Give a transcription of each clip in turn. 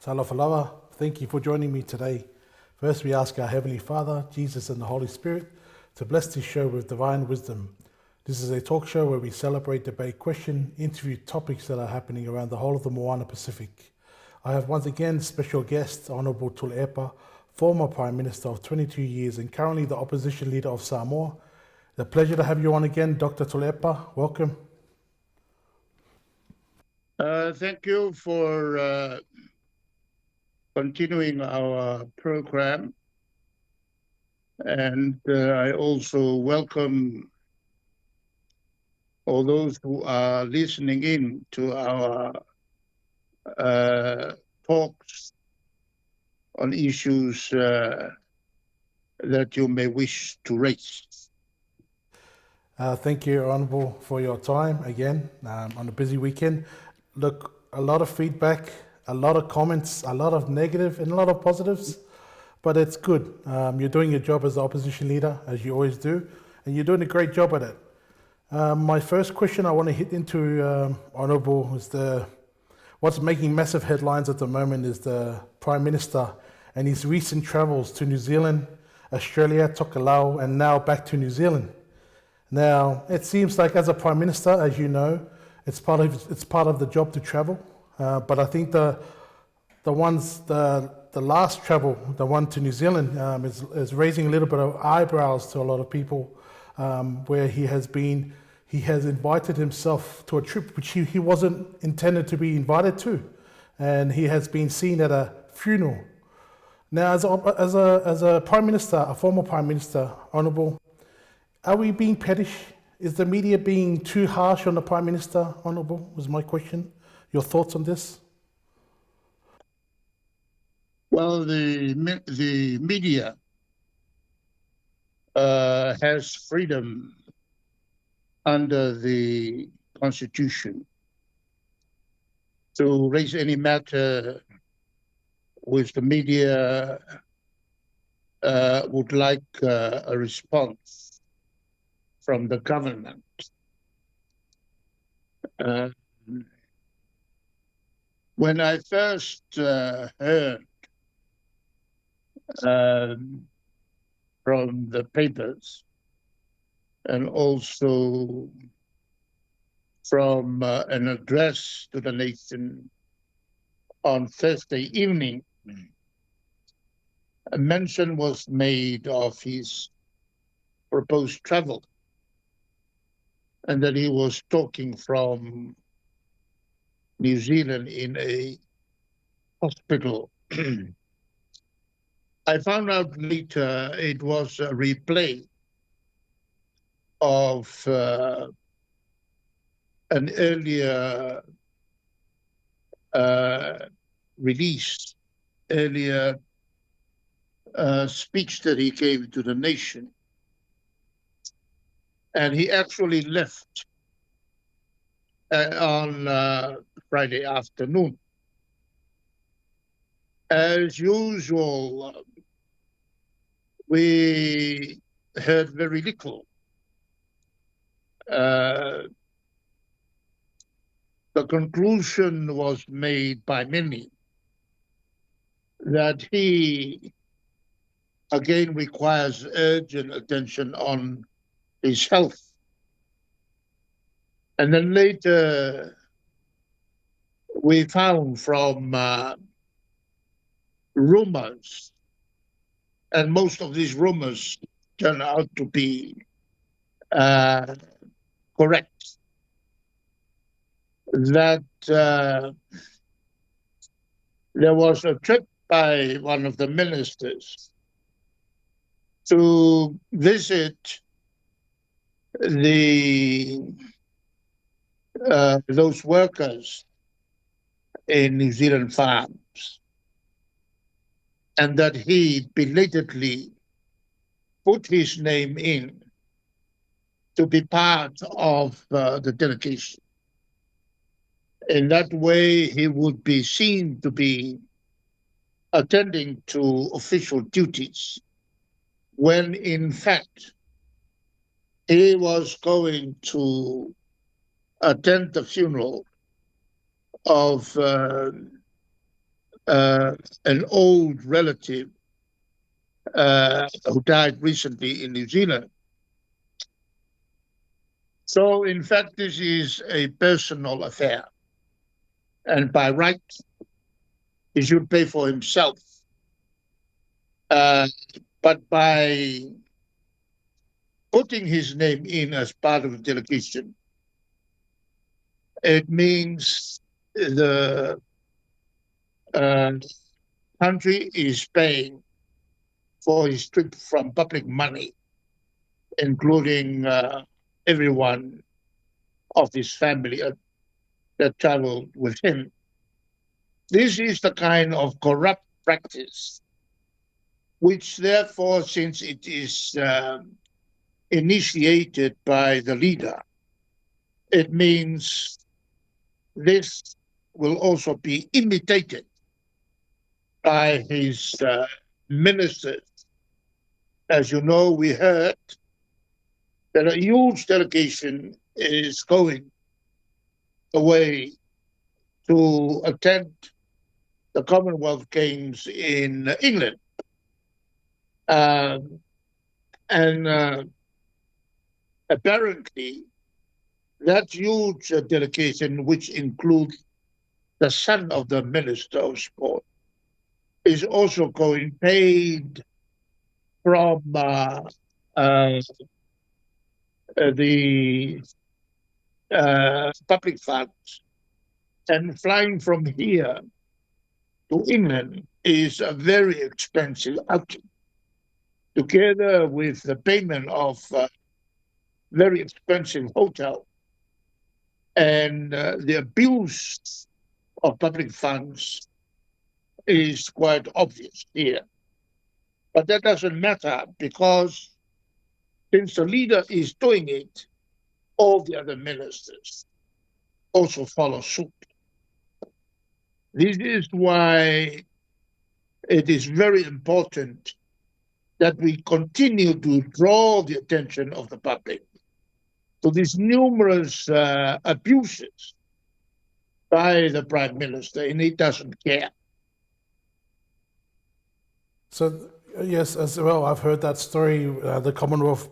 Talafalawa, thank you for joining me today. First, we ask our Heavenly Father, Jesus, and the Holy Spirit to bless this show with divine wisdom. This is a talk show where we celebrate, debate, question, interview topics that are happening around the whole of the Moana Pacific. I have once again special guest, Honourable Tuilaepa, former Prime Minister of 22 years and currently the opposition leader of Samoa. It's a pleasure to have you on again, Dr. Tuilaepa. Welcome. Thank you for continuing our program. And I also welcome all those who are listening in to our talks on issues that you may wish to raise. Thank you, Honourable, for your time again on a busy weekend. Look, a lot of feedback, a lot of comments, a lot of negative and a lot of positives, but it's good. You're doing your job as the opposition leader, as you always do, and you're doing a great job at it. My first question I want to hit into, Honourable, is what's making massive headlines at the moment is the Prime Minister and his recent travels to New Zealand, Australia, Tokelau, and now back to New Zealand. Now, it seems like as a Prime Minister, as you know, it's part of the job to travel. But I think the last travel, the one to New Zealand, is raising a little bit of eyebrows to a lot of people, where he has invited himself to a trip which he wasn't intended to be invited to, and he has been seen at a funeral. Now, as a Prime Minister, a former Prime Minister, Honourable, are we being pettish? Is the media being too harsh on the Prime Minister, Honourable, was my question. Your thoughts on this? Well, the media has freedom under the Constitution to raise any matter which the media would like a response from the government. When I first heard from the papers and also from an address to the nation on Thursday evening, a mention was made of his proposed travel, and that he was talking from New Zealand in a hospital. I found out later it was a replay of an earlier speech that he gave to the nation. And he actually left on Friday afternoon. As usual, we heard very little. The conclusion was made by many that he again requires urgent attention on his health. And then later we found from rumors, and most of these rumors turn out to be correct, that there was a trip by one of the ministers to visit those workers in New Zealand farms, and that he belatedly put his name in to be part of the delegation. In that way, he would be seen to be attending to official duties, when in fact he was going to attend the funeral of an old relative who died recently in New Zealand. So, in fact, this is a personal affair. And by right, he should pay for himself. But by putting his name in as part of the delegation, it means the country is paying for his trip from public money, including everyone of his family that traveled with him. This is the kind of corrupt practice, which therefore, since it is initiated by the leader, it means this will also be imitated by his ministers. As you know, we heard that a huge delegation is going away to attend the Commonwealth Games in England. And apparently, that huge delegation, which includes the son of the Minister of Sport, is also going paid from the public funds. And flying from here to England is a very expensive outing, together with the payment of very expensive hotel and the abuse of public funds is quite obvious here. But that doesn't matter, because since the leader is doing it, all the other ministers also follow suit. This is why it is very important that we continue to draw the attention of the public to these numerous abuses by the Prime Minister, and he doesn't care. So, yes, as well, I've heard that story, the Commonwealth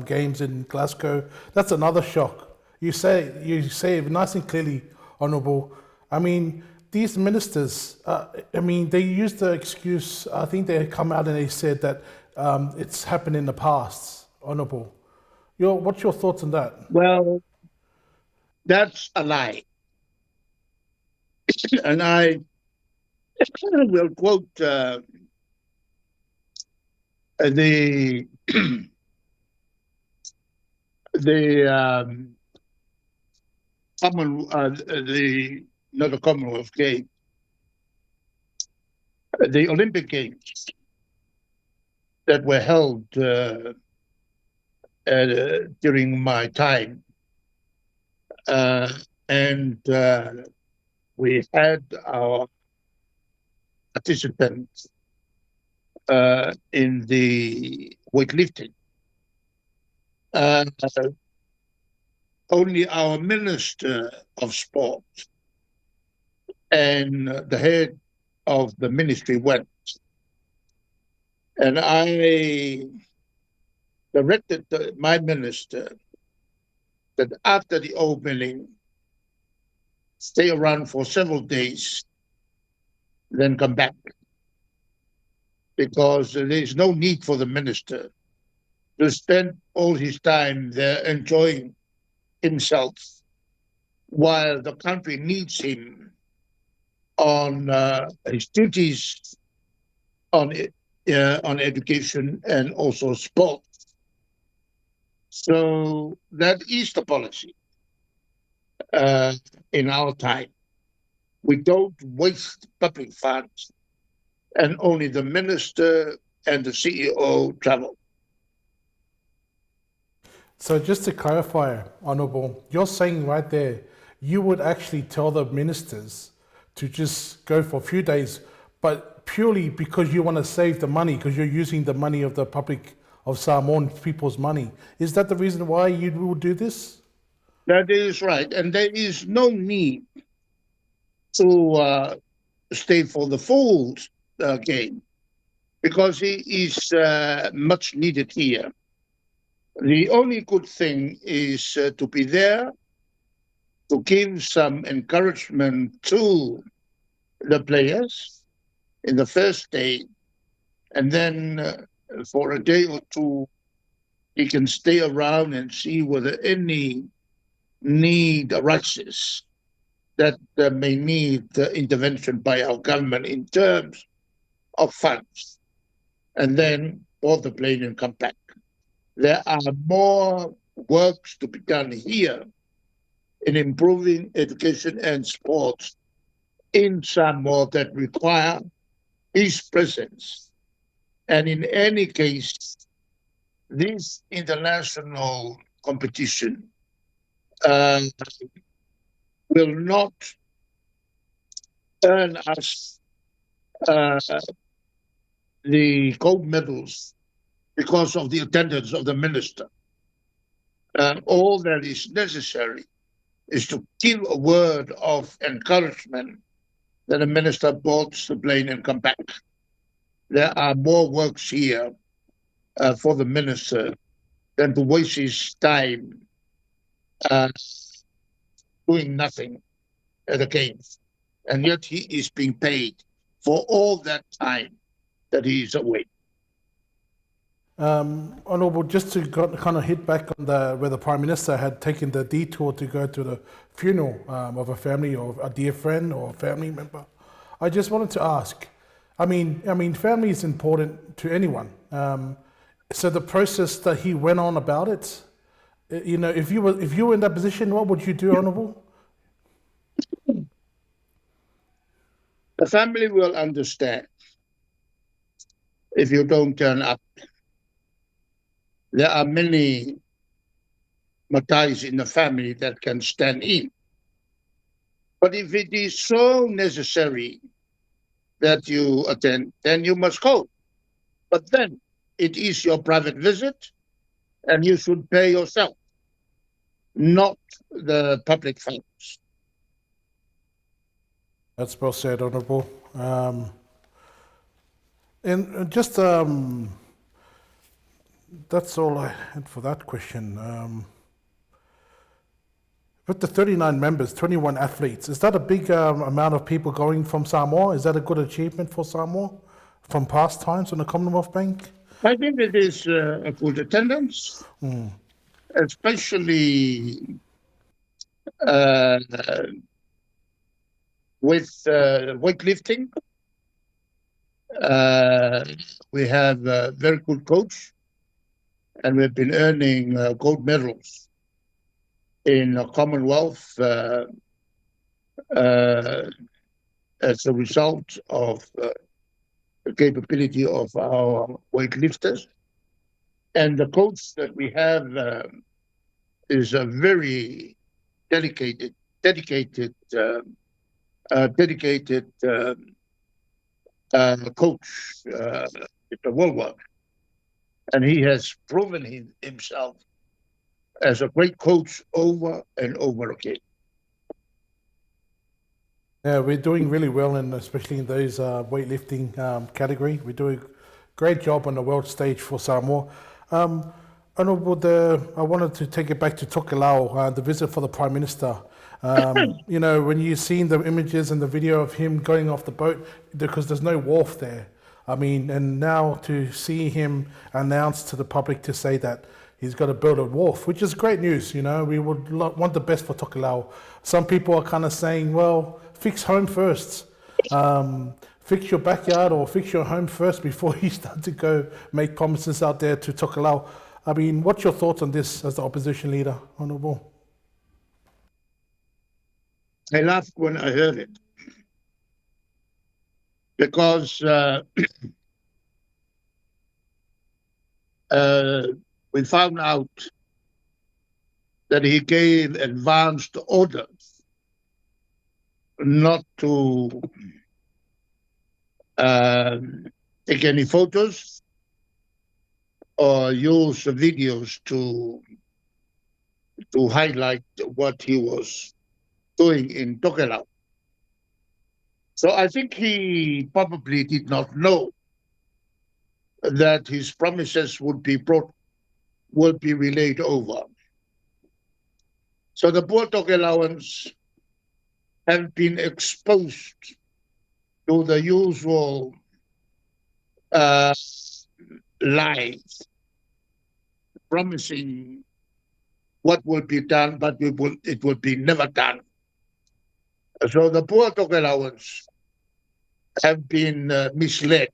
Games in Glasgow. That's another shock. You say it nice and clearly, Honourable. I mean, these ministers, they use the excuse, I think they come out and they said that it's happened in the past, Honourable. What's your thoughts on that? Well, that's a lie. And I will quote the not the Commonwealth Games, the Olympic Games that were held during my time, and we had our participants in the weightlifting. Only our Minister of Sport and the head of the ministry went. And I directed my minister that after the opening, stay around for several days, then come back. Because there is no need for the minister to spend all his time there enjoying himself while the country needs him on his duties on education and also sports. So that is the policy in our time. We don't waste public funds, and only the minister and the CEO travel. So just to clarify, Honourable, you're saying right there, you would actually tell the ministers to just go for a few days, but purely because you want to save the money, because you're using the money of the public of Samoan people's money. Is that the reason why you will do this? That is right. And there is no need to stay for the full game because he is much needed here. The only good thing is to be there to give some encouragement to the players in the first day, and then for a day or two, he can stay around and see whether any need arises that may need intervention by our government in terms of funds, and then all the plane and come back. There are more works to be done here in improving education and sports in Samoa that require his presence. And in any case, this international competition uh, will not earn us uh, the gold medals because of the attendance of the minister. All that is necessary is to give a word of encouragement that the minister boards the plane and come back. There are more works here for the minister than to waste his time uh, doing nothing at the games. And yet he is being paid for all that time that he is away. Honourable, just to kind of hit back on where the Prime Minister had taken the detour to go to the funeral of a family or a dear friend or a family member. I just wanted to ask, I mean, family is important to anyone. So the process that he went on about it, you know, if you were in that position, what would you do, Honourable? The family will understand if you don't turn up. There are many Matais in the family that can stand in. But if it is so necessary that you attend, then you must go. But then it is your private visit and you should pay yourself, not the public funds. That's well said, Honourable. And just that's all I had for that question. With the 39 members, 21 athletes, is that a big amount of people going from Samoa? Is that a good achievement for Samoa from past times on the Commonwealth Bank? I think it is a good attendance, especially with weightlifting. We have a very good coach, and we've been earning gold medals in the Commonwealth as a result of the capability of our weightlifters. And the coach that we have is a very dedicated coach at the worldwide. And he has proven himself as a great coach over and over again. Yeah, we're doing really well, especially in those weightlifting category. We do a great job on the world stage for Samoa. Honourable, I wanted to take it back to Tokelau, the visit for the Prime Minister. You know, when you've seen the images and the video of him going off the boat, because there's no wharf there. I mean, and now to see him announce to the public to say that he's got to build a wharf, which is great news. You know, we would want the best for Tokelau. Some people are kind of saying, well, fix home first. Fix your backyard or fix your home first before you start to go make promises out there to Tokelau. I mean, what's your thoughts on this as the opposition leader, Honourable? I laughed when I heard it because we found out that he gave advanced orders not to take any photos or use videos to highlight what he was doing in Tokelau. So I think he probably did not know that his promises would be relayed over. So the poor dog allowance have been exposed to the usual uh, lies, promising what will be done, but it will be never done. So the poor dog allowance have been misled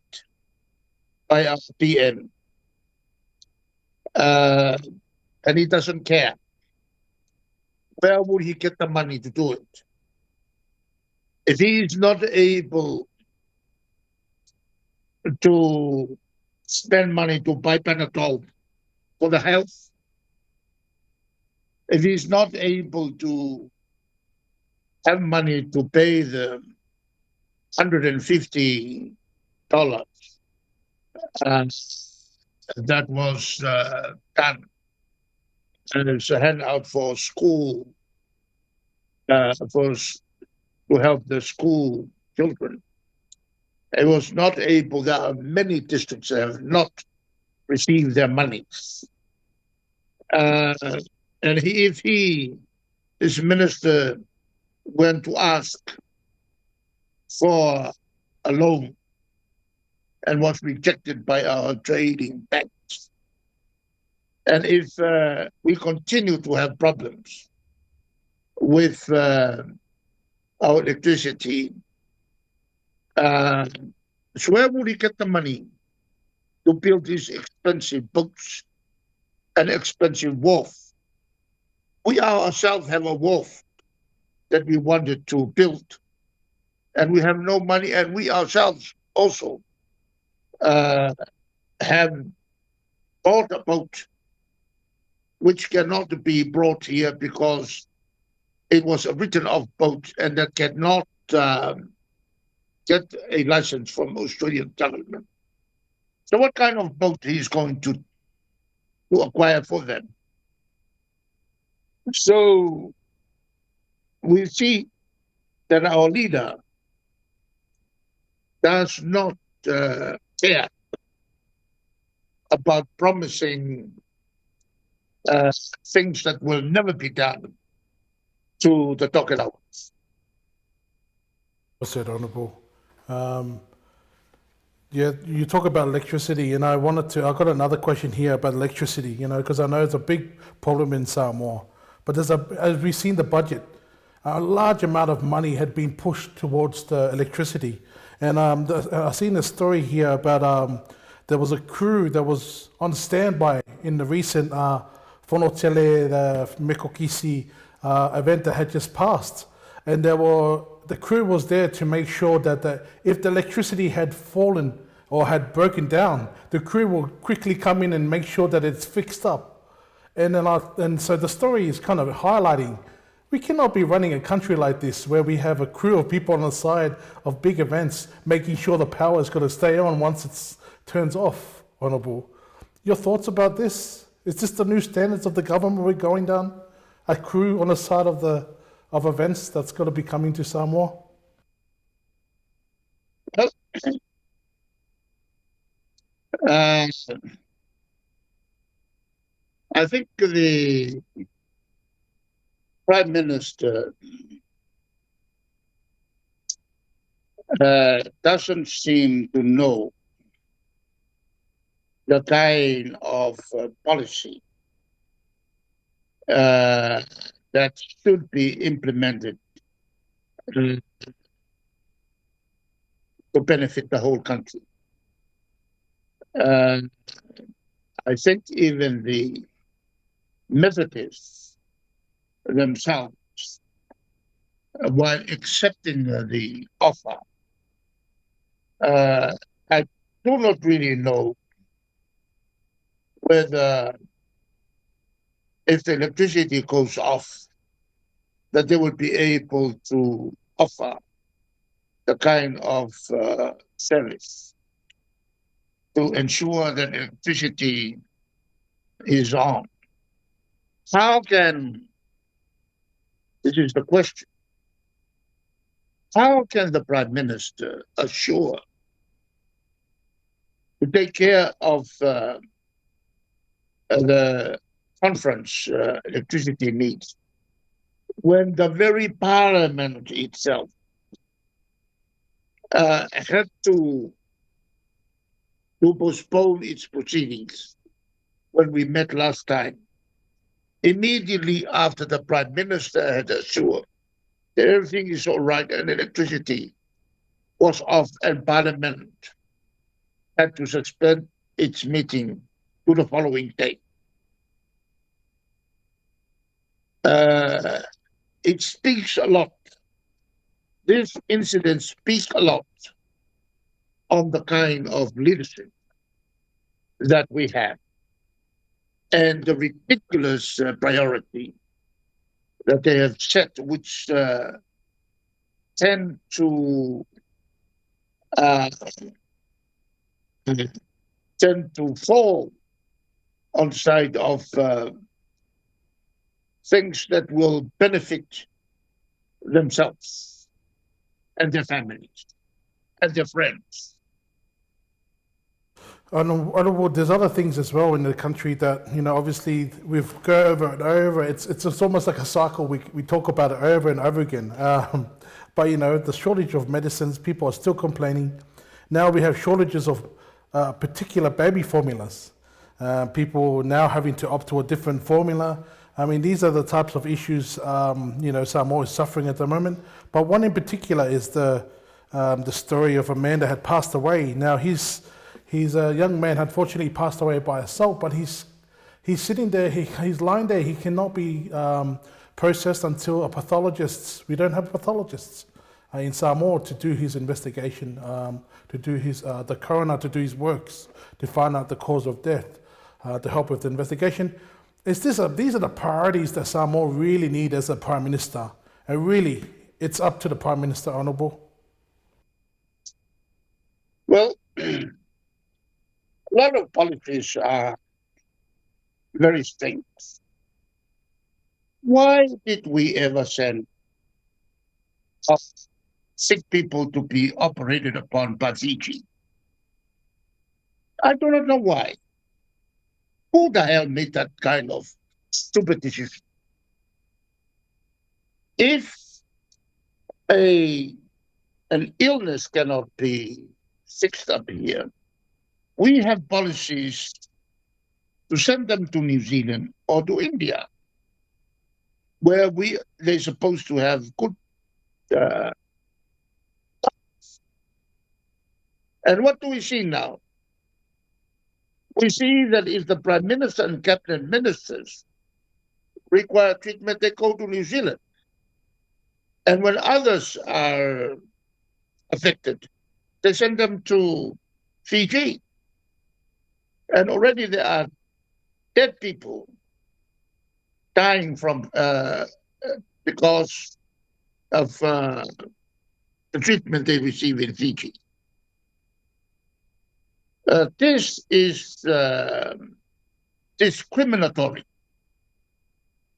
by our PM, uh, and he doesn't care. Where would he get the money to do it? If he is not able to spend money to buy Panadol for the health, if he's not able to have money to pay the $150 uh, that was done as a handout for school, to help the school children. It was not able. There are many districts that have not received their money. Uh, and if this minister, went to ask for a loan and was rejected by our trading banks, and if we continue to have problems with our electricity, so where would he get the money to build these expensive boats and expensive wharf? We ourselves have a wharf that we wanted to build, and we have no money, and we ourselves also uh, have bought a boat which cannot be brought here because it was a written off boat and that cannot get a license from Australian government. So what kind of boat he's going to acquire for them? So we see that our leader does not care about promising things that will never be done to the dog allowance. Well said, Honourable. Yeah, you talk about electricity, and I got another question here about electricity, because I know it's a big problem in Samoa. But as we've seen the budget, a large amount of money had been pushed towards the electricity. And I've seen a story here about there was a crew that was on standby in the recent Whanotele, the Mekokisi event that had just passed. And the crew was there to make sure that if the electricity had fallen or had broken down, the crew will quickly come in and make sure that it's fixed up. And so the story is kind of highlighting we cannot be running a country like this where we have a crew of people on the side of big events making sure the power is going to stay on once it turns off, Honourable. Your thoughts about this? Is this the new standards of the government we're going down? A crew on the side of events that's going to be coming to Samoa? Uh, I think the Prime Minister doesn't seem to know the kind of policy that should be implemented to benefit the whole country. I think even the Methodists themselves, while accepting the offer, I do not really know whether if the electricity goes off, that they will be able to offer the kind of service to ensure that electricity is on. How can, this is the question, How can the Prime Minister assure to take care of the conference electricity needs when the very parliament itself had to postpone its proceedings when we met last time, immediately after the Prime Minister had assured that everything is all right and electricity was off and Parliament had to suspend its meeting to the following day. Uh, it speaks a lot. This incident speaks a lot on the kind of leadership that we have and the ridiculous priority that they have set, which tend to uh, tend to fall on the side of things that will benefit themselves and their families and their friends. Honourable, there's other things as well in the country that, obviously we've go over and over. It's just almost like a cycle. We talk about it over and over again. But, the shortage of medicines, people are still complaining. Now we have shortages of particular baby formulas. People now having to opt to a different formula. I mean, these are the types of issues, Samoa is suffering at the moment. But one in particular is the story of a man that had passed away. Now he's a young man, unfortunately passed away by assault, but he's sitting there, he's lying there, he cannot be processed until a pathologist, we don't have pathologists in Samoa to do his investigation, to do his, the coroner to do his works, to find out the cause of death, to help with the investigation. These are the priorities that Samoa really need as a Prime Minister. And really, it's up to the Prime Minister, Honourable. Well, a lot of policies are very strange. Why did we ever send sick people to be operated upon by Fiji? I do not know why. Who the hell made that kind of stupid decision? If an illness cannot be fixed up here, we have policies to send them to New Zealand or to India, where they're supposed to have good. And what do we see now? We see that if the Prime Minister and cabinet ministers require treatment, they go to New Zealand. And when others are affected, they send them to Fiji. And already there are dead people dying from because of the treatment they receive in Fiji. This is discriminatory.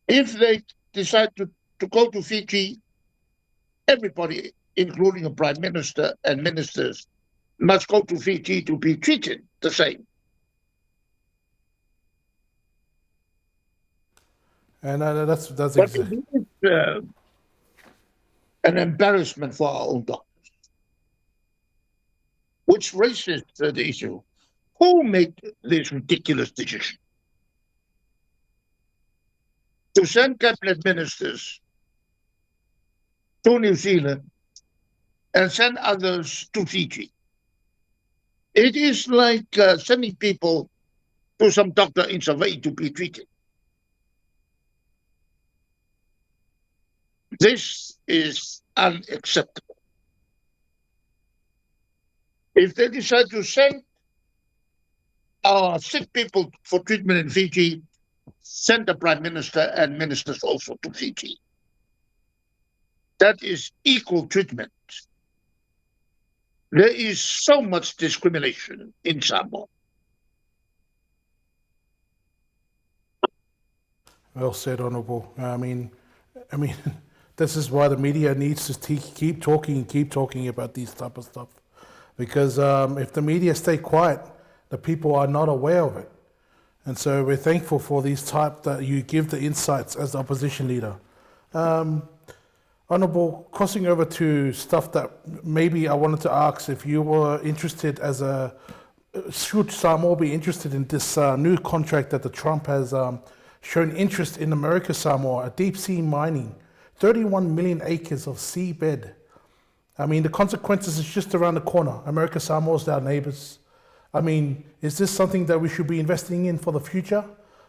If they decide to go to Fiji, everybody, including a prime minister and ministers, must go to Fiji to be treated the same. And that's But exactly. it is an embarrassment for our own doctors, which raises the issue: who made this ridiculous decision to send cabinet ministers to New Zealand and send others to Fiji? It is like sending people to some doctor in Hawaii to be treated. This is unacceptable. If they decide to send our sick people for treatment in Fiji, send the prime minister and ministers also to Fiji. That is equal treatment. There is so much discrimination in Samoa. Well said, Honourable. I mean, this is why the media needs to keep talking about these type of stuff, because if the media stay quiet, the people are not aware of it. And so we're thankful for these type that you give the insights as the opposition leader. Honourable, crossing over to stuff that maybe I wanted to ask if you were interested should Samoa be interested in this new contract that the Trump has shown interest in America Samoa, a deep sea mining, 31 million acres of seabed. I mean, the consequences is just around the corner. America Samoa's our neighbours. I mean, is this something that we should be investing in for the future?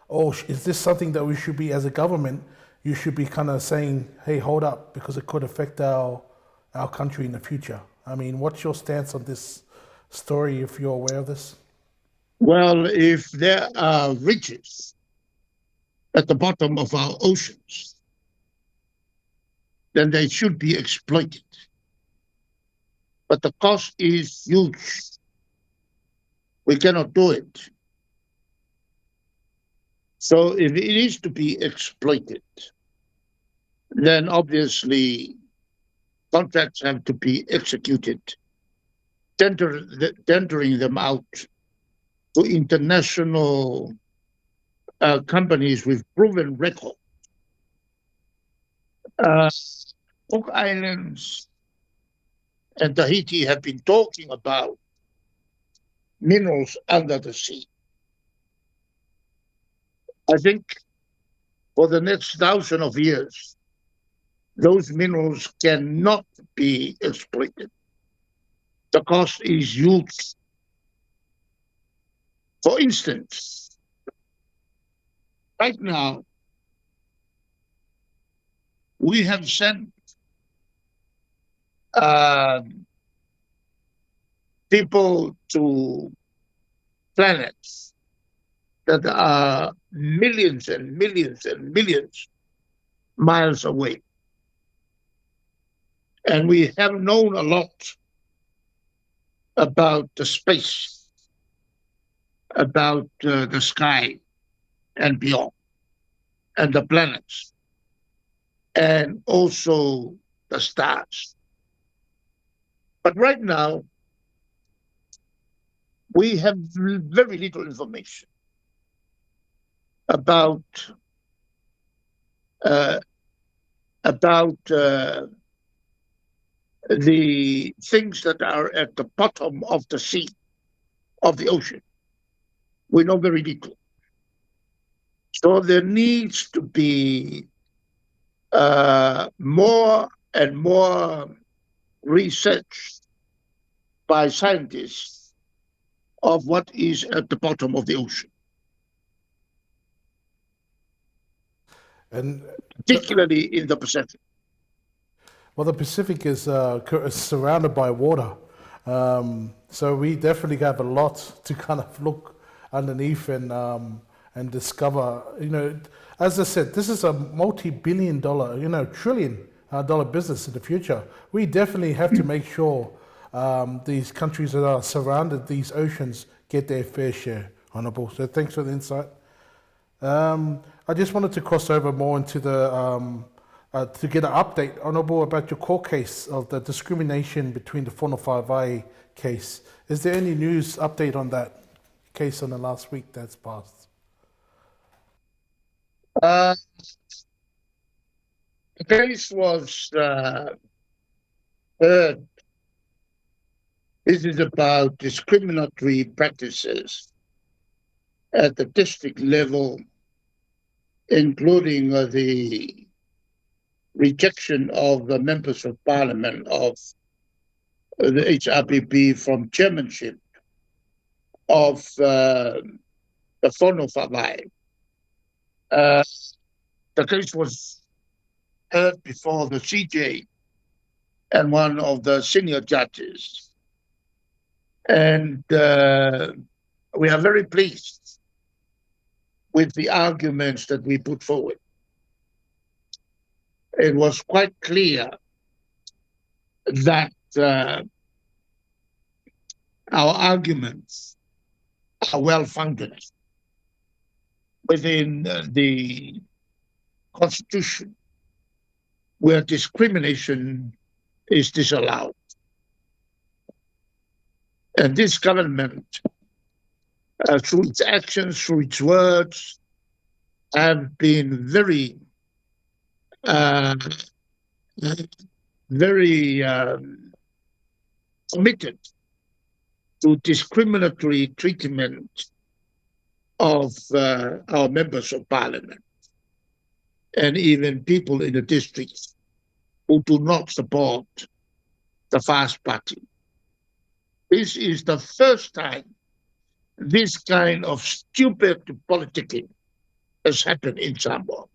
Or is this something that we should be, as a government, you should be kind of saying, hey, hold up, because it could affect our country in the future? I mean, what's your stance on this story, if you're aware of this? Well, if there are riches at the bottom of our oceans, then they should be exploited. But the cost is huge. We cannot do it. So if it is to be exploited, then obviously contracts have to be executed, tendering them out to international companies with proven record. Cook Islands and Tahiti have been talking about minerals under the sea. I think for the next 1,000 of years, those minerals cannot be exploited. The cost is huge. For instance, right now, we have sent people to planets that are millions and millions and millions miles away. And we have known a lot about the space, about the sky and beyond, and the planets, and also the stars. But right now, we have very little information about the things that are at the bottom of the sea, of the ocean. We know very little. So there needs to be more and more research by scientists of what is at the bottom of the ocean, And particularly in the Pacific. well, the Pacific is surrounded by water. So we definitely have a lot to kind of look underneath and discover. You know, as I said, this is a multi-billion-dollar, trillion-dollar business in the future. We definitely have to make sure these countries that are surrounded these oceans get their fair share, Honourable. So thanks for the insight. I just wanted to cross over more into the to get an update, Honourable, about your court case of the discrimination between the Whanawhaiwai case. Is there any news update on that case on the last week that's passed? The case was heard. This is about discriminatory practices at the district level, including the rejection of the members of parliament of the HRPP from chairmanship of the Whanawhaiwai. The case was heard before the CJ and one of the senior judges. And we are very pleased with the arguments that we put forward. It was quite clear that our arguments are well founded within the Constitution where discrimination is disallowed. And this government, through its actions, through its words, have been uh, very committed to discriminatory treatment of our members of parliament and even people in the districts who do not support the Fast Party. This is the first time this kind of stupid politicking has happened in Samoa.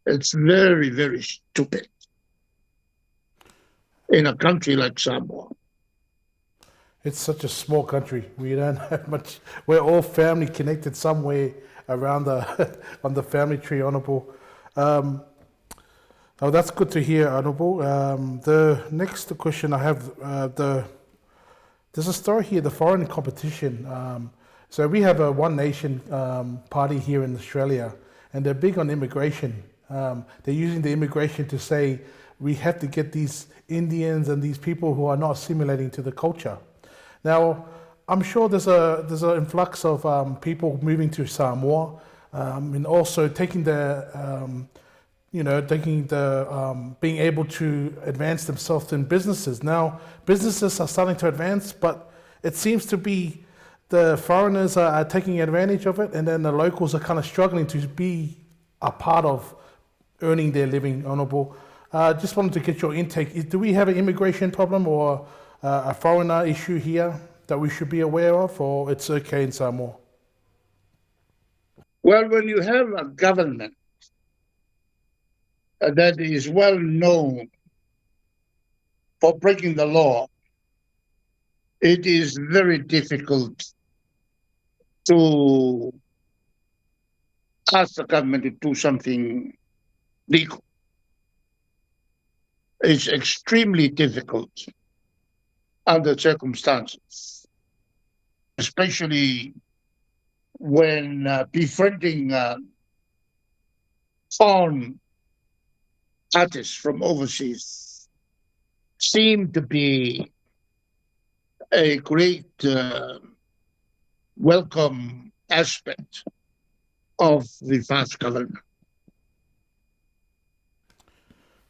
It's very, very stupid in a country like Samoa. It's such a small country. We don't have much. We're all family connected somewhere around the on the family tree, Honourable. Oh, that's good to hear, Honourable. The next question I have, there's a story here, the foreign competition. So we have a One Nation party here in Australia, and they're big on immigration. They're using the immigration to say we have to get these Indians and these people who are not assimilating to the culture. Now, I'm sure there's an influx of people moving to Samoa, and also taking being able to advance themselves in businesses. Now, businesses are starting to advance, but it seems to be the foreigners are taking advantage of it, and then the locals are kind of struggling to be a part of earning their living, Honourable. Just wanted to get your intake. Do we have an immigration problem or a foreigner issue here that we should be aware of, or it's okay in Samoa? Well, when you have a government that is well known for breaking the law, it is very difficult to ask the government to do something legal. It's extremely difficult under circumstances, especially when befriending foreign artists from overseas seem to be a great welcome aspect of the Fast government.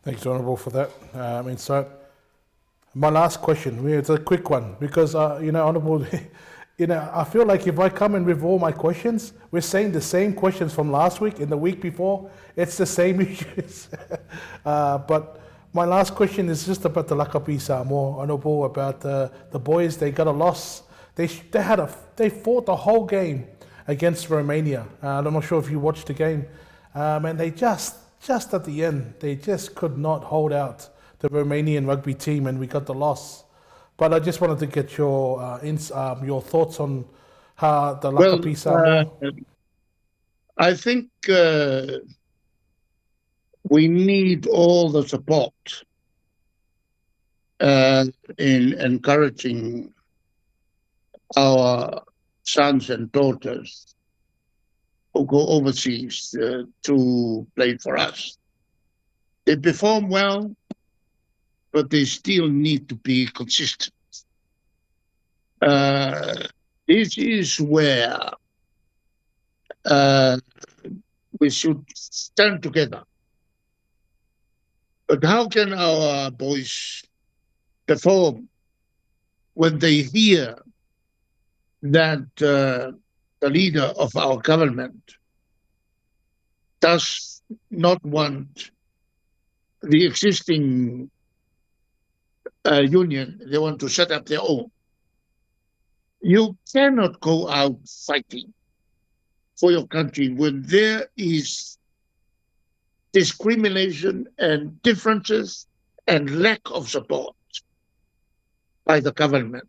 Thanks, Honourable, for that insight. My last question, it's a quick one, because, Honourable, I feel like if I come in with all my questions, we're saying the same questions from last week and the week before. It's the same issues. But my last question is just about the Lakapi Samoa, Honourable, about the boys. They got a loss. They fought the whole game against Romania. I'm not sure if you watched the game. And they just at the end, they just could not hold out the Romanian rugby team, and we got the loss. But I just wanted to get your thoughts on how the Lakapi Samoa. I think we need all the support in encouraging our sons and daughters who go overseas to play for us. They perform well, but they still need to be consistent. This is where we should stand together. But how can our boys perform when they hear that the leader of our government does not want the existing union? They want to set up their own. You cannot go out fighting for your country when there is discrimination and differences and lack of support by the government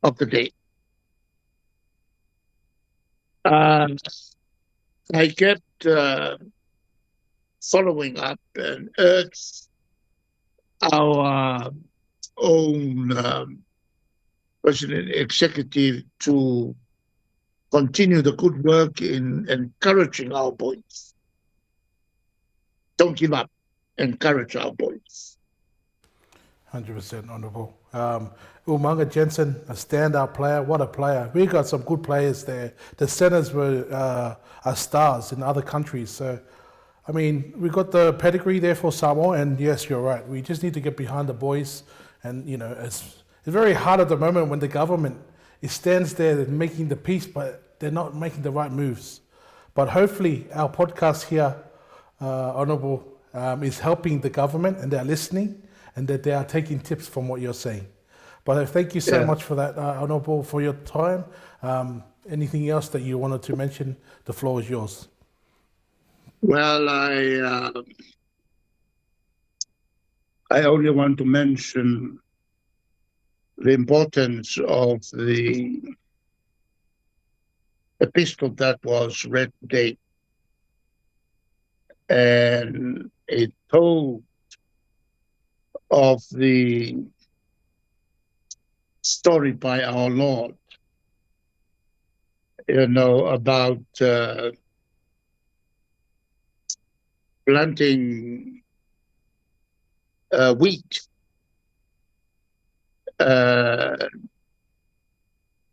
of the day. I kept following up and urge our own President Executive to continue the good work in encouraging our boys. Don't give up. encourage our boys. 100% honourable. Umanga Jensen, a standout player. What a player. We got some good players there. The centres were are stars in other countries. So, I mean, we got the pedigree there for Samoa, and yes, you're right. We just need to get behind the boys. And, you know, it's very hard at the moment when the government stands there making the peace, but they're not making the right moves. But hopefully our podcast here, Honourable, is helping the government, and they're listening, and that they are taking tips from what you're saying. But thank you so much for that, Honourable, for your time. Anything else that you wanted to mention? The floor is yours. Well, I only want to mention the importance of the epistle that was read today. And it told of the story by our Lord, you know, about planting wheat.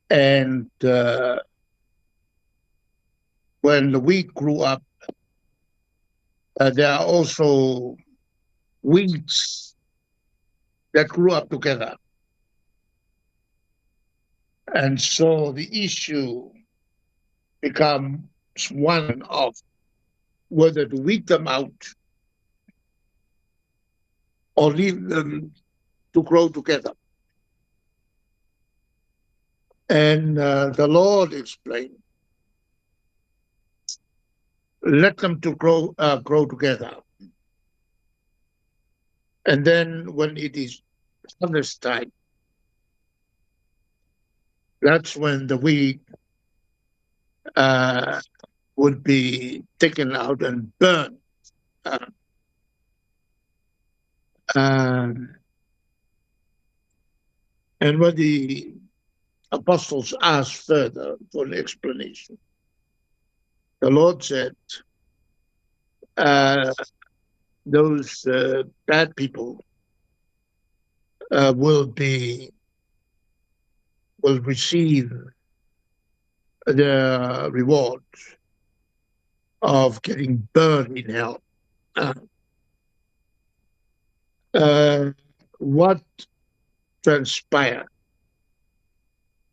And when the wheat grew up, there are also weeds that grew up together. And so the issue becomes one of whether to weed them out or leave them to grow together. And the Lord explained, let them to grow together. And then when it is harvest time, that's when the wheat would be taken out and burned. And when the apostles asked further for an explanation, the Lord said, those bad people will receive the reward of getting burned in hell. What transpired?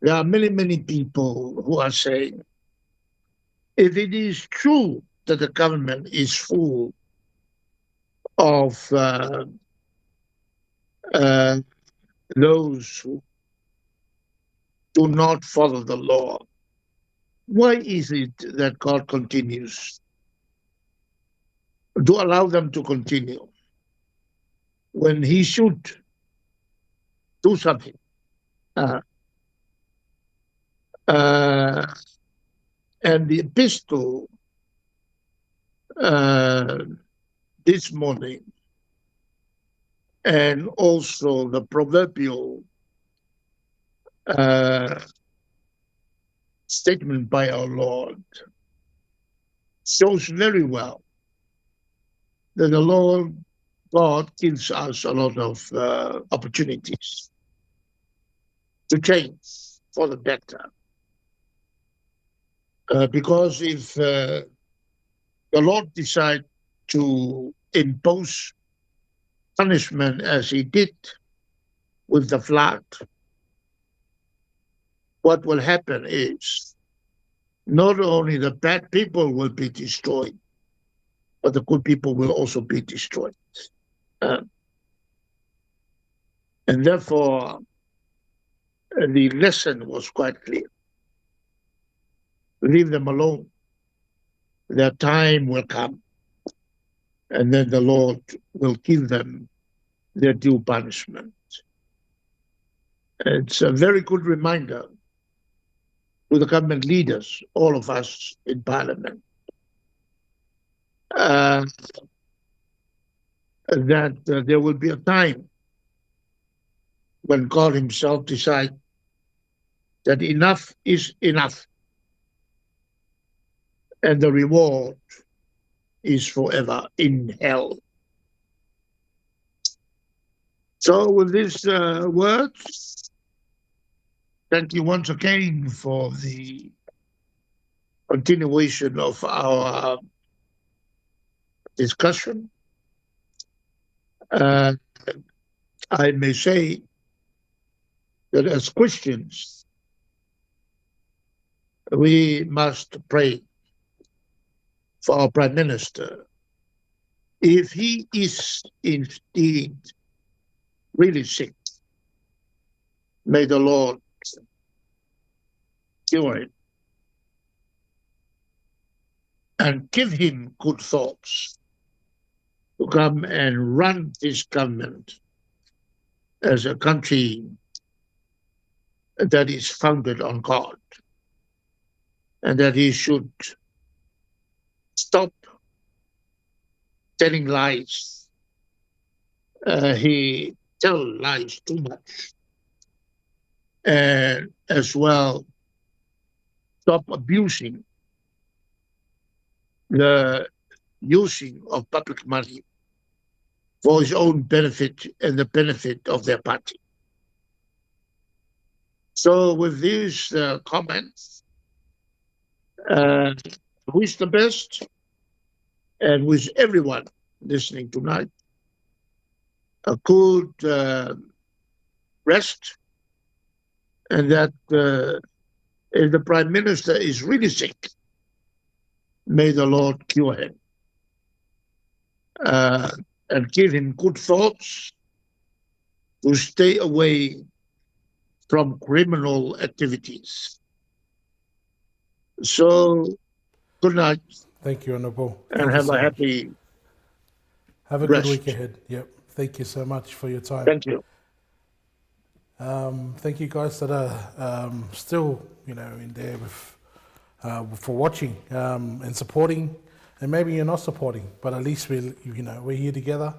There are many, many people who are saying, if it is true that the government is full of those who do not follow the law, why is it that God continues to allow them to continue when He should do something? And the epistle this morning, and also the proverbial statement by our Lord, shows very well that the Lord God gives us a lot of opportunities to change for the better. Because if the Lord decides to impose punishment as He did with the flood, what will happen is not only the bad people will be destroyed, but the good people will also be destroyed. And therefore, the lesson was quite clear. Leave them alone. Their time will come, and then the Lord will give them their due punishment. It's a very good reminder to the government leaders, all of us in Parliament, that there will be a time when God Himself decides that enough is enough, and the reward is forever in hell. So with these words, thank you once again for the continuation of our discussion. Uh, I may say that as Christians, we must pray for our Prime Minister. If he is indeed really sick, may the Lord cure him and give him good thoughts to come and run this government as a country that is founded on God, and that he should stop telling lies. He tells lies too much, and as well stop abusing the using of public money for his own benefit and the benefit of their party. So with these comments, wish the best, and wish everyone listening tonight a good rest, and that if the Prime Minister is really sick, may the Lord cure him and give him good thoughts to stay away from criminal activities. So, good night. Thank you, Honourable. And Thank you have so a much. happy Have a rest. good week ahead. Yep. Thank you so much for your time. Thank you. Thank you guys that are still, in there with for watching and supporting. And maybe you're not supporting, but at least we're here together,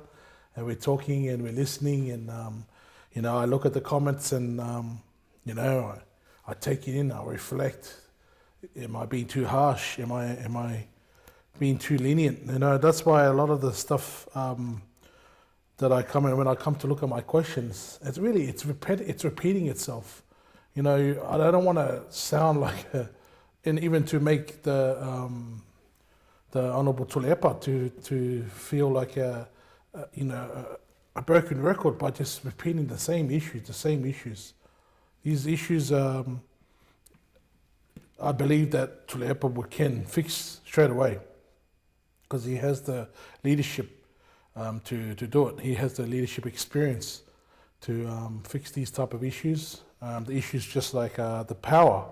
and we're talking and we're listening. And I look at the comments and I take it in. I reflect. Am I being too harsh? Am I being too lenient? That's why a lot of the stuff that when I come to look at my questions, it's repeating itself. I don't want to sound like and even to make the Honourable Tuilaepa to feel like a broken record by just repeating the same issues. These issues, I believe that Tuilaepa can fix straight away, because he has the leadership to do it. He has the leadership experience to fix these type of issues. The issues just like the power.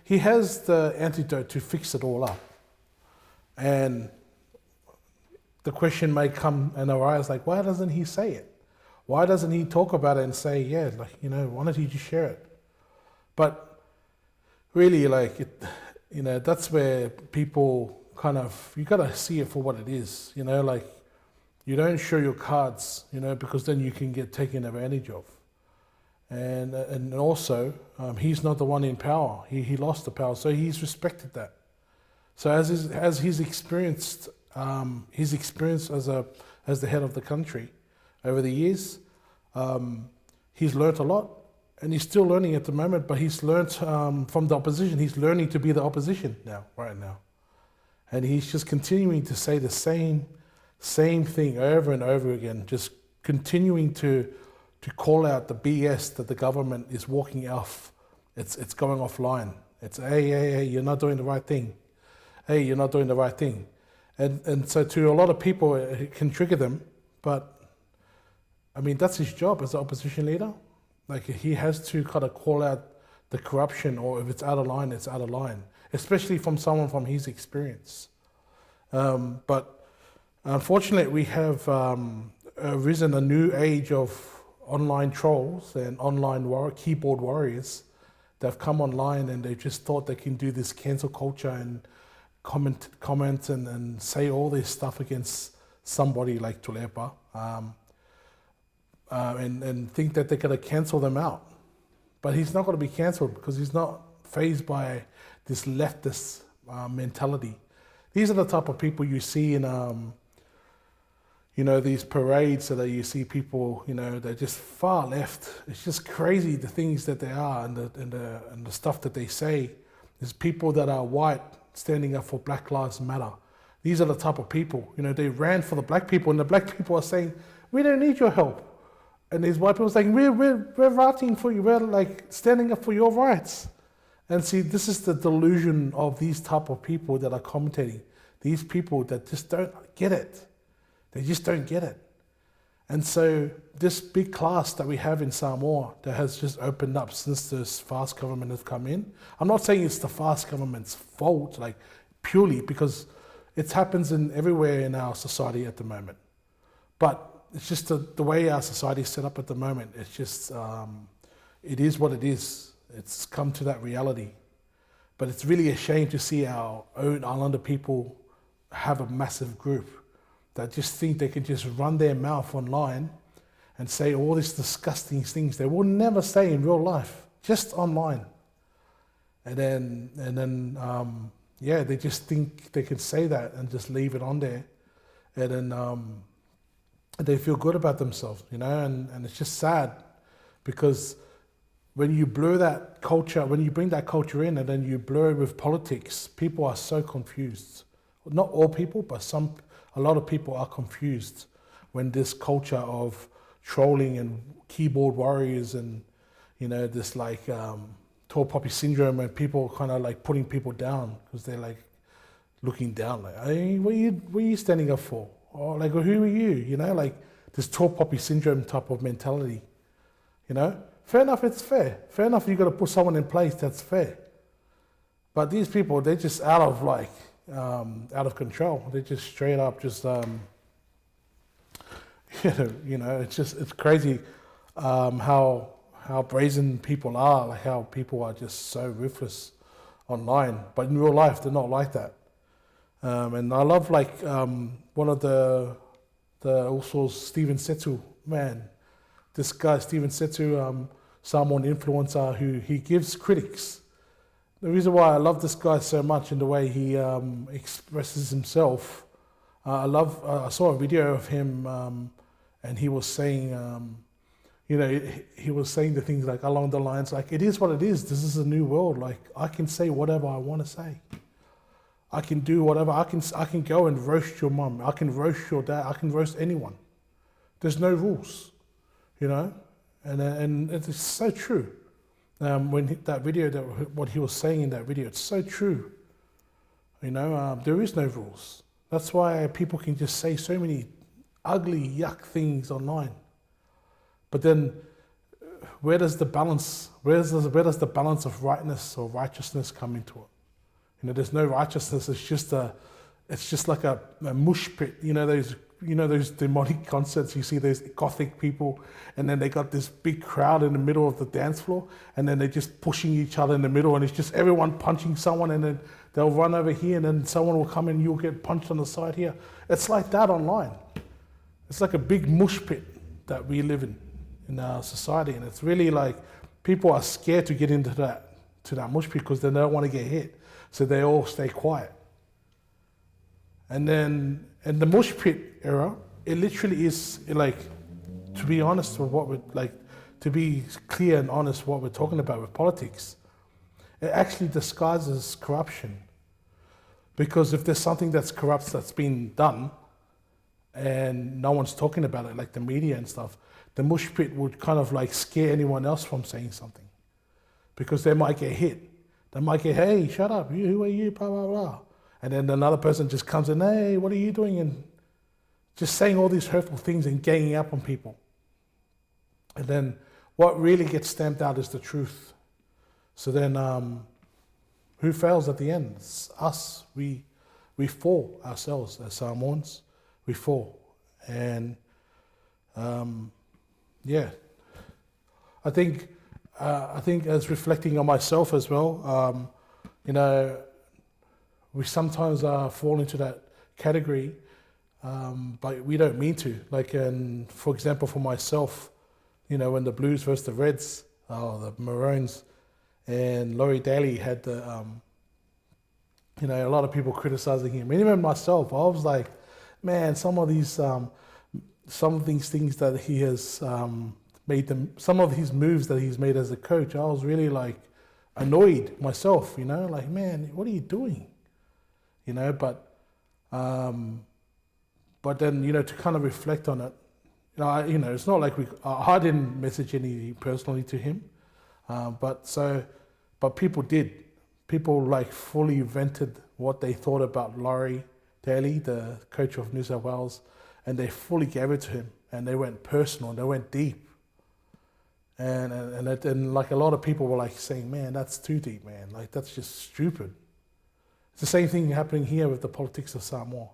He has the antidote to fix it all up. And the question may come and arise like, why doesn't he say it? Why doesn't he talk about it and say, why don't he just share it? But really, that's where people you gotta see it for what it is. You don't show your cards, because then you can get taken advantage of. And also, he's not the one in power. He lost the power, so he's respected that. So as he's experienced his experience as the head of the country over the years, he's learnt a lot, and he's still learning at the moment. But he's learnt from the opposition. He's learning to be the opposition right now, and he's just continuing to say the same thing over and over again, just continuing to call out the BS that the government is walking off. It's going offline. It's hey, you're not doing the right thing. Hey, you're not doing the right thing. And so to a lot of people, it can trigger them. But, that's his job as an opposition leader. He has to kind of call out the corruption, or if it's out of line, it's out of line, especially from someone from his experience. But unfortunately, we have risen a new age of online trolls and online keyboard warriors that have come online, and they just thought they can do this cancel culture and comment and say all this stuff against somebody like Tuilaepa, and think that they're going to cancel them out. But he's not going to be cancelled, because he's not fazed by this leftist mentality. These are the type of people you see in these parades so that you see people, they're just far left. It's just crazy the things that they are and the stuff that they say. There's people that are white standing up for Black Lives Matter. These are the type of people, they ran for the black people, and the black people are saying, we don't need your help. And these white people are saying, we're fighting for you, we're like standing up for your rights. And see, this is the delusion of these type of people that are commentating. These people that just don't get it. They just don't get it. And so this big class that we have in Samoa that has just opened up since this fast government has come in, I'm not saying it's the fast government's fault, like purely, because it happens everywhere in our society at the moment. But it's just the way our society is set up at the moment. It's just, it is what it is. It's come to that reality. But it's really a shame to see our own Islander people have a massive group that just think they can just run their mouth online and say all these disgusting things they will never say in real life, just online. And then, they just think they can say that and just leave it on there. And then they feel good about themselves, and it's just sad because when you blur that culture, when you bring that culture in and then you blur it with politics, people are so confused. Not all people, but a lot of people are confused when this culture of trolling and keyboard warriors and, this like tall poppy syndrome, and people kind of like putting people down because they're like looking down, like, hey, what are you standing up for? Or like, well, who are you? Like this tall poppy syndrome type of mentality. Fair enough, it's fair. Fair enough, you got to put someone in place that's fair. But these people, they're just out of control. They're just straight up, just it's crazy how brazen people are, like how people are just so ruthless online. But in real life, they're not like that. And I love one of the also Stephen Setu, man. This guy Stephen Setu, Samoan influencer who he gives critics. The reason why I love this guy so much in the way he expresses himself, I saw a video of him, and he was saying, he was saying the things like along the lines like, it is what it is. This is a new world. Like I can say whatever I want to say. I can do whatever. I can go and roast your mum. I can roast your dad. I can roast anyone. There's no rules, and it's so true. When that video, what he was saying in that video, it's so true. There is no rules. That's why people can just say so many ugly, yuck things online. But then, where does the balance? Where does the balance of rightness or righteousness come into it? There's no righteousness. It's just like a mush pit. Those demonic concerts. You see those gothic people, and then they got this big crowd in the middle of the dance floor, and then they're just pushing each other in the middle, and it's just everyone punching someone, and then they'll run over here, and then someone will come and you'll get punched on the side here. It's like that online. It's like a big mush pit that we live in our society, and it's really like people are scared to get into that mush pit because they don't want to get hit. So they all stay quiet. And then in the mush pit era, it literally is like, to be honest with to be clear and honest what we're talking about with politics, it actually disguises corruption. Because if there's something that's corrupt that's been done and no one's talking about it, like the media and stuff, the mush pit would kind of like scare anyone else from saying something. Because they might get hit. They might get, hey, shut up, who are you, blah, blah, blah. And then another person just comes in, hey, what are you doing? And just saying all these hurtful things and ganging up on people. And then what really gets stamped out is the truth. So then who fails at the end? It's us. We fall ourselves as Samoans. We fall. And I think as reflecting on myself as well, we sometimes fall into that category, but we don't mean to. For example, for myself, when the Blues versus the Reds, the Maroons, and Laurie Daly had a lot of people criticizing him. And even myself, I was like, man, some of these some of these things that he has made them, some of his moves that he's made as a coach, I was really like annoyed myself, you know, like, man, what are you doing? You know, but then, you know, to kind of reflect on it, you know, it's not like I didn't message any personally to him, but people did. People like fully vented what they thought about Laurie Daly, the coach of New South Wales, and they fully gave it to him, and they went personal, they went deep, and like a lot of people were like saying, man, that's too deep, man, like that's just stupid. It's the same thing happening here with the politics of Samoa.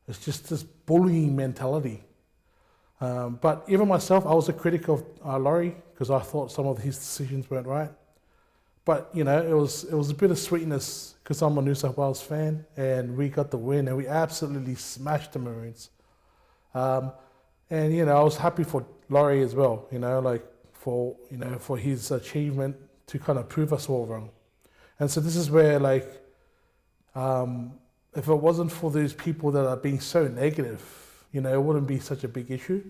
It's just this bullying mentality. But even myself, I was a critic of Laurie because I thought some of his decisions weren't right. But you know, it was a bit of sweetness because I'm a New South Wales fan, and we got the win, and we absolutely smashed the Maroons. And you know, I was happy for Laurie as well. You know, like for his achievement to kind of prove us all wrong. And so this is where like, if it wasn't for these people that are being so negative, you know, it wouldn't be such a big issue.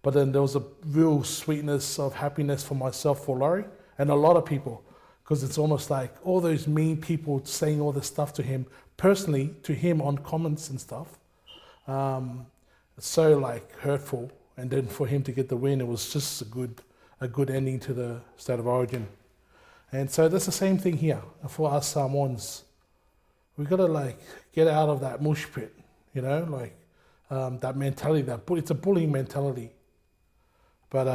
But then there was a real sweetness of happiness for myself, for Laurie, and a lot of people. Because it's almost like all those mean people saying all this stuff to him, personally, to him on comments and stuff. It's so like hurtful. And then for him to get the win, it was just a good ending to the State of Origin. And so that's the same thing here for us Samoans. We got to like get out of that mush pit, you know, like that mentality, it's a bullying mentality. But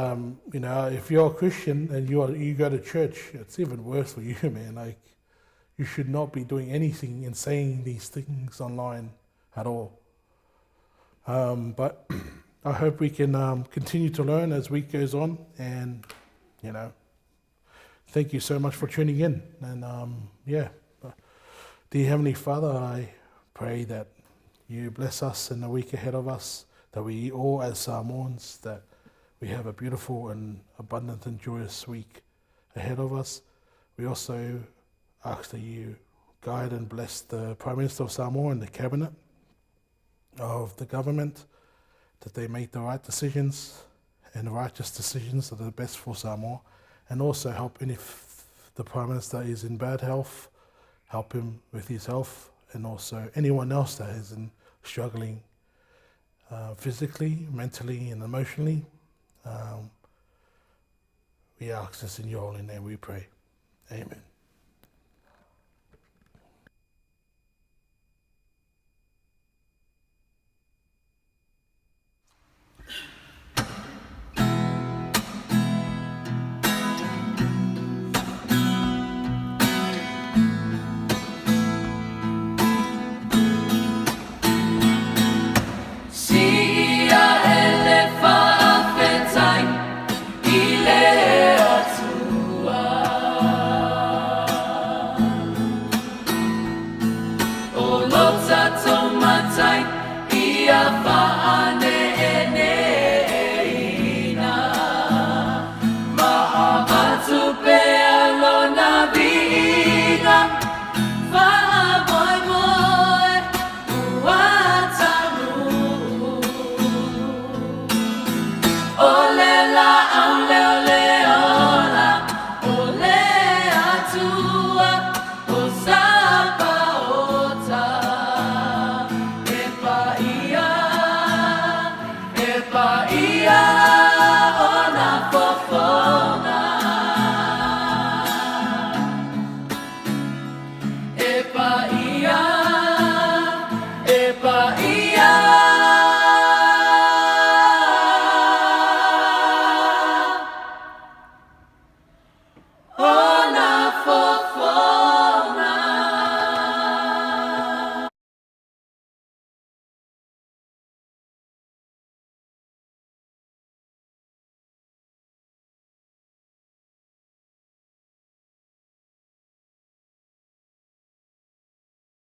you know, if you're a Christian and you go to church, it's even worse for you, man. Like, you should not be doing anything and saying these things online at all. But I hope we can continue to learn as week goes on. And you know, thank you so much for tuning in. And yeah, dear Heavenly Father, I pray that you bless us in the week ahead of us. That we all, as Samoans, that we have a beautiful and abundant and joyous week ahead of us. We also ask that you guide and bless the Prime Minister of Samoa and the Cabinet of the government, that they make the right decisions and righteous decisions that are best for Samoa, and also help, and if the Prime Minister is in bad health, help him with his health, and also anyone else that is struggling physically, mentally, and emotionally. We ask this in your holy name, we pray. Amen.